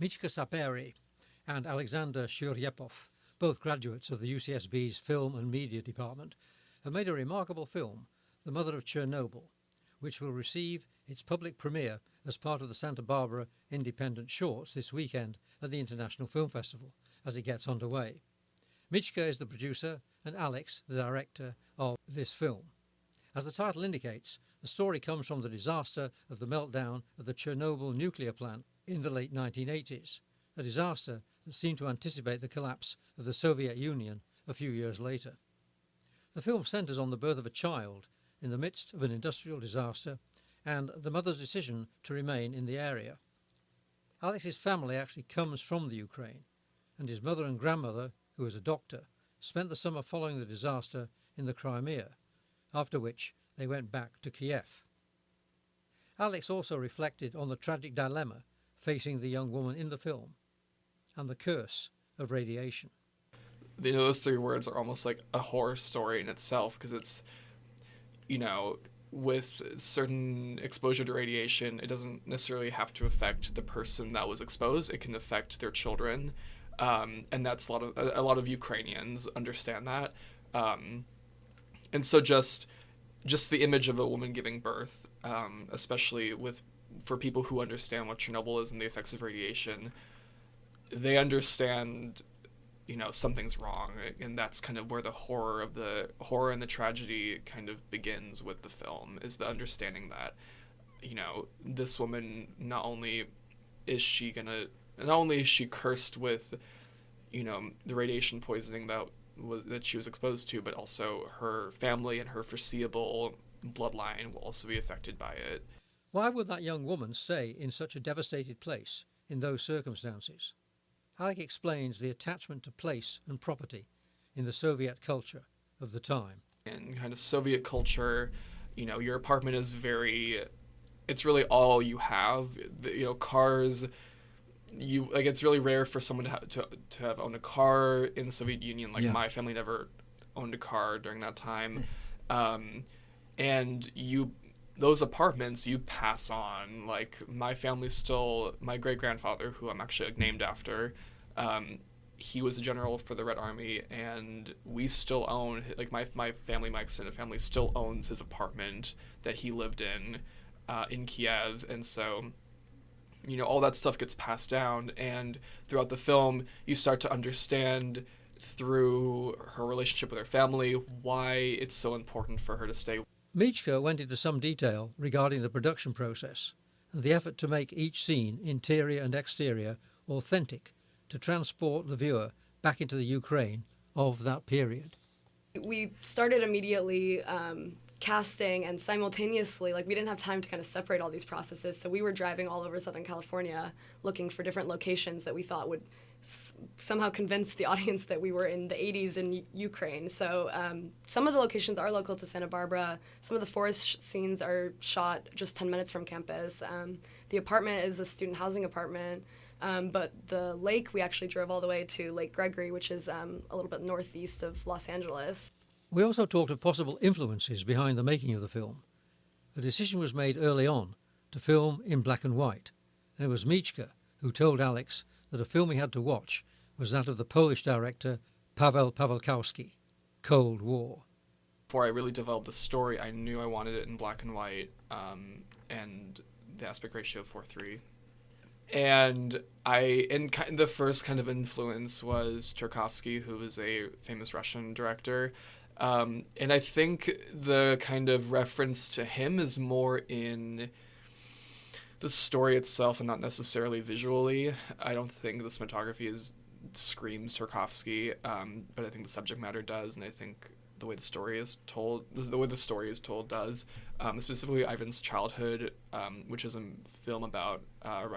Mitchka Saberi and Alexander Shuryepov, both graduates of the UCSB's Film and Media Department, have made a remarkable film, The Mother of Chernobyl, which will receive its public premiere as part of the Santa Barbara Independent Shorts this weekend at the International Film Festival as it gets underway. Mitchka is the producer and Alex the director of this film. As the title indicates, the story comes from the disaster of the meltdown of the Chernobyl nuclear plant in the late 1980s, a disaster that seemed to anticipate the collapse of the Soviet Union a few years later. The film centres on the birth of a child in the midst of an industrial disaster and the mother's decision to remain in the area. Alex's family actually comes from the Ukraine, and his mother and grandmother, who was a doctor, spent the summer following the disaster in the Crimea, after which they went back to Kiev. Alex also reflected on the tragic dilemma facing the young woman in the film and the curse of radiation. You know, those three words are almost like a horror story in itself, because it's, you know, with certain exposure to radiation, it doesn't necessarily have to affect the person that was exposed. It can affect their children, and that's a lot of Ukrainians understand that. And so just the image of a woman giving birth, especially for people who understand what Chernobyl is and the effects of radiation, they understand, you know, something's wrong, and that's kind of where the horror and the tragedy kind of begins with the film, is the understanding that, you know, this woman, not only is she cursed with, you know, the radiation poisoning that she was exposed to, but also her family and her foreseeable bloodline will also be affected by it. Why would that young woman stay in such a devastated place in those circumstances? Alec explains the attachment to place and property in the Soviet culture of the time. In kind of Soviet culture, you know, your apartment is it's really all you have. You know, cars, it's really rare for someone to have owned a car in the Soviet Union. Like, my family never owned a car during that time. And those apartments you pass on. Like, my great-grandfather, who I'm actually named after, he was a general for the Red Army, and we still own, like, my extended family still owns his apartment that he lived in Kiev. And so, you know, all that stuff gets passed down, and throughout the film you start to understand through her relationship with her family why it's so important for her to stay. Mitchka went into some detail regarding the production process and the effort to make each scene, interior and exterior, authentic, to transport the viewer back into the Ukraine of that period. We started immediately casting, and simultaneously, like, we didn't have time to kind of separate all these processes, so we were driving all over Southern California looking for different locations that we thought would somehow convince the audience that we were in the 80s in Ukraine. So some of the locations are local to Santa Barbara. Some of the forest scenes are shot just 10 minutes from campus. The apartment is a student housing apartment, but the lake, we actually drove all the way to Lake Gregory, which is a little bit northeast of Los Angeles. We also talked of possible influences behind the making of the film. The decision was made early on to film in black and white, and it was Mitchka who told Alex that a film he had to watch was that of the Polish director Paweł Pawlikowski, Cold War. Before I really developed the story, I knew I wanted it in black and white, and the aspect ratio of 4:3. And the first kind of influence was Tarkovsky, who was a famous Russian director. And I think the kind of reference to him is more in the story itself and not necessarily visually. I don't think the cinematography screams Tarkovsky, but I think the subject matter does, and I think the way the story is told does. Specifically, Ivan's childhood, which is a film about a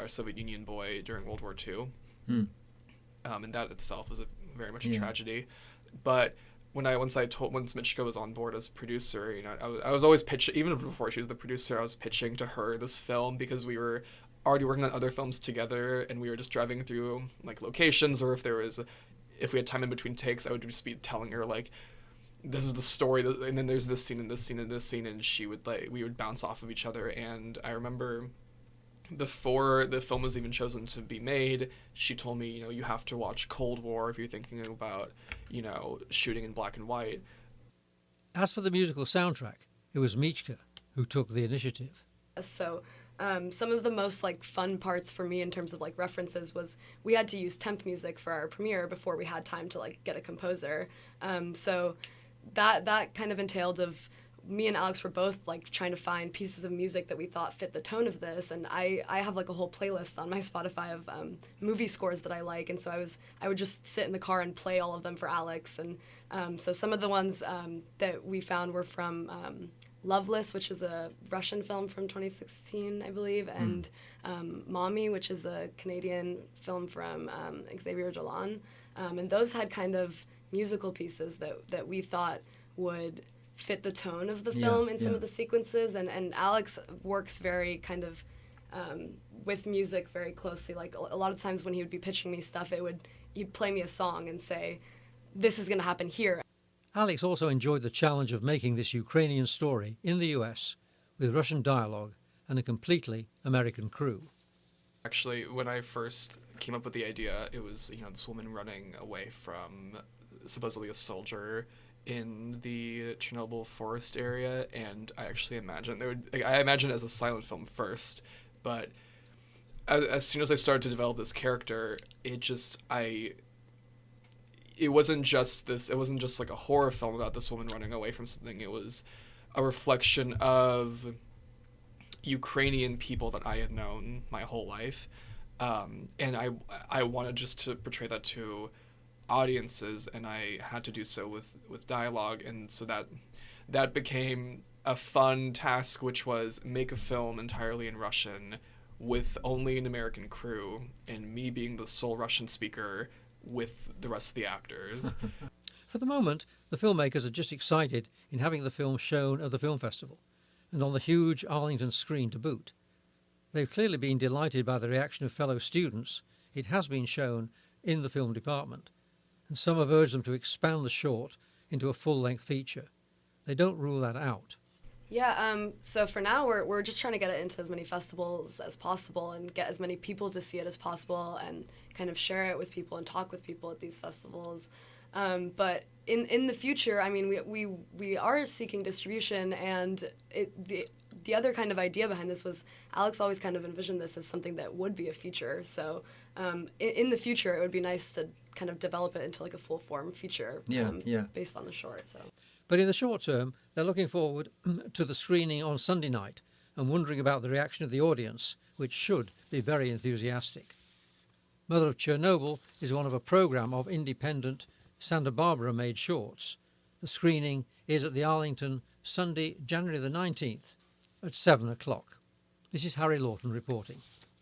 Soviet Union boy during World War II, and that itself was very much a tragedy. But once Mitchka was on board as producer, you know, I was always pitching, even before she was the producer, I was pitching to her this film because we were already working on other films together, and we were just driving through, like, locations, or if we had time in between takes, I would just be telling her, like, this is the story, and then there's this scene and this scene and this scene, and we would bounce off of each other. And I remember before the film was even chosen to be made, she told me, you have to watch Cold War if you're thinking about, shooting in black and white. As for the musical soundtrack, it was Mitchka who took the initiative. So some of the most fun parts for me in terms of references was we had to use temp music for our premiere before we had time to get a composer. So that kind of entailed of me and Alex were both trying to find pieces of music that we thought fit the tone of this, and I have a whole playlist on my Spotify of movie scores that I like, and so I would just sit in the car and play all of them for Alex. And so some of the ones that we found were from Loveless, which is a Russian film from 2016, I believe, and Mommy, which is a Canadian film from Xavier Dolan, and those had kind of musical pieces that we thought would fit the tone of the film in some of the sequences, and Alex works very kind of with music very closely. A lot of times when he would be pitching me stuff, he'd play me a song and say, this is going to happen here. Alex also enjoyed the challenge of making this Ukrainian story in the US with Russian dialogue and a completely American crew. Actually, when I first came up with the idea, it was, this woman running away from supposedly a soldier in the Chernobyl forest area, and I actually imagined I imagined it as a silent film first, but as soon as I started to develop this character, it wasn't just a horror film about this woman running away from something. It was a reflection of Ukrainian people that I had known my whole life, and I wanted just to portray that to audiences, and I had to do so with dialogue, and so that became a fun task, which was make a film entirely in Russian with only an American crew and me being the sole Russian speaker with the rest of the actors. For the moment, the filmmakers are just excited in having the film shown at the film festival and on the huge Arlington screen to boot. They've clearly been delighted by the reaction of fellow students. It has been shown in the film department, and some have urged them to expand the short into a full-length feature. They don't rule that out. Yeah, so for now we're just trying to get it into as many festivals as possible and get as many people to see it as possible and kind of share it with people and talk with people at these festivals. But in the future, I mean, we are seeking distribution, and the other kind of idea behind this was Alex always kind of envisioned this as something that would be a feature. So in the future, it would be nice to kind of develop it into a full form feature based on the short. So. But in the short term, they're looking forward to the screening on Sunday night and wondering about the reaction of the audience, which should be very enthusiastic. Mother of Chernobyl is one of a programme of independent Santa Barbara-made shorts. The screening is at the Arlington Sunday, January the 19th at 7 o'clock. This is Harry Lawton reporting.